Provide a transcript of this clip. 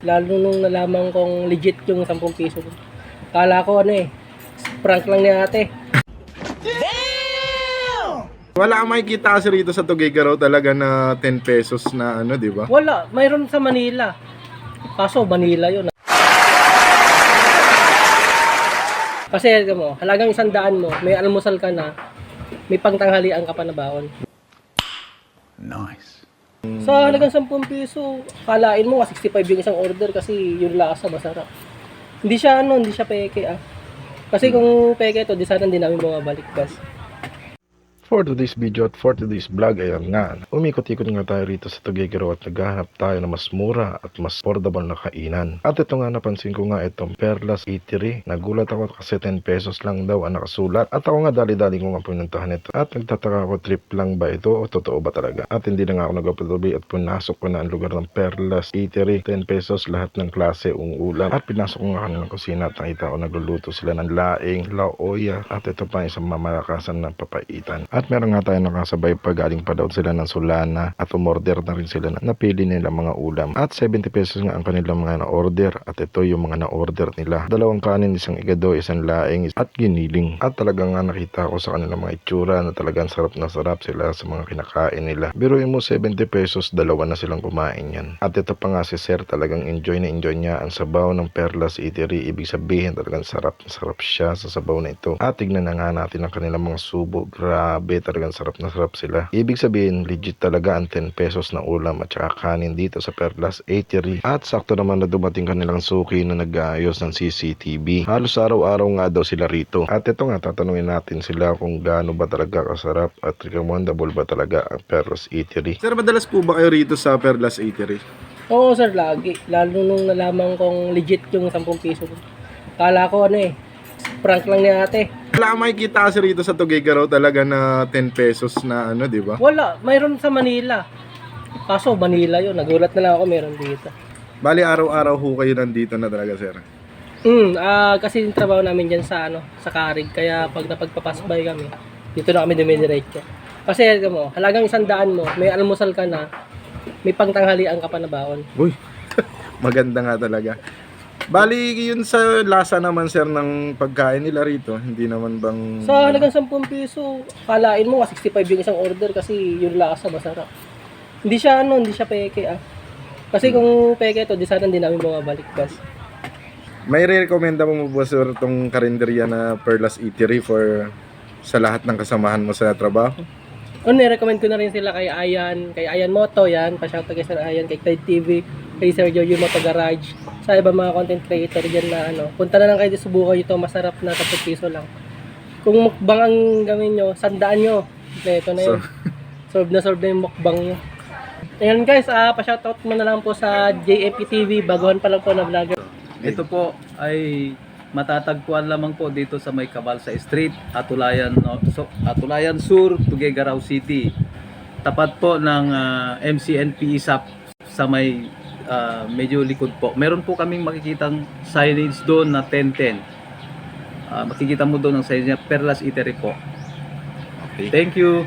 Lalo nung nalaman kong legit yung 10 piso. Kala ko prank lang ni ate. Wala kang makikita kasi rito sa Tuguegarao talaga na 10 pesos na di ba? Wala, mayroon sa Manila. Kaso Manila yun. Kasi mo, halagang 100 mo, may almusal ka na, may pangtanghalian ka pa na baon. Nice. Sa halagang 10 piso, kalain mo 65 yung isang order kasi yung lasa masarap. Hindi siya peke Kasi kung peke to, di sana hindi namin bumabalik guys. For today's video at for today's vlog, ayan nga, umikot-ikot nga tayo rito sa Tuguegarao at naghahanap tayo na mas mura at mas affordable na kainan. At ito nga, napansin ko nga itong Perlas Eatery. Nagulat ako kasi 10 pesos lang daw ang nakasulat. At ako nga dali-dali ko nga pinuntahan ito. At nagtataka ako, trip lang ba ito o totoo ba talaga? At hindi na nga ako nagpatuloy at pinasok ko na ang lugar ng Perlas Eatery. 10 pesos lahat ng klase ulam. At pinasok ko nga kanilang kusina at nakita ko nagluluto sila ng laing, laoya at ito pa isang mamalakasan na papaitan. At meron nga tayo nakasabay pa, galing pa daw sila ng Sulana at umorder na rin sila na napili nila mga ulam. At 70 pesos nga ang kanilang mga na-order at ito yung mga na-order nila. 2 kanin, isang igado, isang laing at giniling. At talagang nga nakita ko sa kanilang mga itsura na talagang sarap na sarap sila sa mga kinakain nila. Biruin mo 70 pesos, 2 na silang kumain yan. At ito pa nga si Sir, talagang enjoy na enjoy niya ang sabaw ng Perlas Eatery. Ibig sabihin talagang sarap na sarap siya sa sabaw na ito. At tignan na nga natin ang kanilang mga subo. Grabe, talagang sarap na sarap sila. Ibig sabihin, legit talaga ang 10 pesos na ulam at saka kanin dito sa Perlas Eatery. At sakto naman na dumating kanilang suki na nag-aayos ng CCTV. Halos araw-araw nga daw sila rito. At ito nga, tatanungin natin sila kung gaano ba talaga kasarap at recommendable ba talaga ang Perlas Eatery. Sir, madalas po ba kayo rito sa Perlas Eatery? Oo sir, lagi. Lalo nung nalaman kong legit yung 10 piso. Kala ko prank lang ni ate. Wala kang makikita kasi rito sa Tuguegarao talaga na 10 pesos na di ba? Wala, mayroon sa Manila. Kaso Manila yun, nagulat na lang ako meron dito. Bali, araw-araw ho kayo nandito na talaga, sir. Kasi yung trabaho namin dyan sa sa Carig, kaya pag napagpapasbay kami, dito na kami dumidiretso. Kasi halagang 100 mo, may almusal ka na, may pangtanghalian ka pa na baon. Uy, maganda nga talaga. Bali, yun sa lasa naman, sir, ng pagkain nila rito, hindi naman bang... Sa halagang 10 piso, kalain mo 65 yung isang order kasi yung lasa masarap. Hindi siya peke Kasi kung peke to, di sana hindi namin bumabalik guys. May re-recommenda mo ba, sir, itong karinderya na Perlas Eatery for sa lahat ng kasamahan mo sa trabaho? Recommend ko na rin sila kay Ayan Moto, yan. Pa-shoutout kay Sir Ayan, kay Tide TV, kay Sir Jojo Moto Garage. Sa iba mga content creator dyan na punta na lang kayo dito, subukan ito, masarap na 10 piso lang. Kung mukbang ang gawin nyo, 100 nyo. Ito na yun. Solve na yung mukbang nyo. Ayan guys, pa-shoutout mo na lang po sa JFP TV, baguhan pa lang po na vlogger. Ito po ay matatagpuan lamang po dito sa may Cabalsa Street, Atulayan Sur, Tuguegarao City. Tapat po ng MCNP ISAP sa may medyo likod po. Meron po kaming makikitang signage doon na 1010. Makikita mo doon ang signage niya, Perlas Eatery po. Okay. Thank you.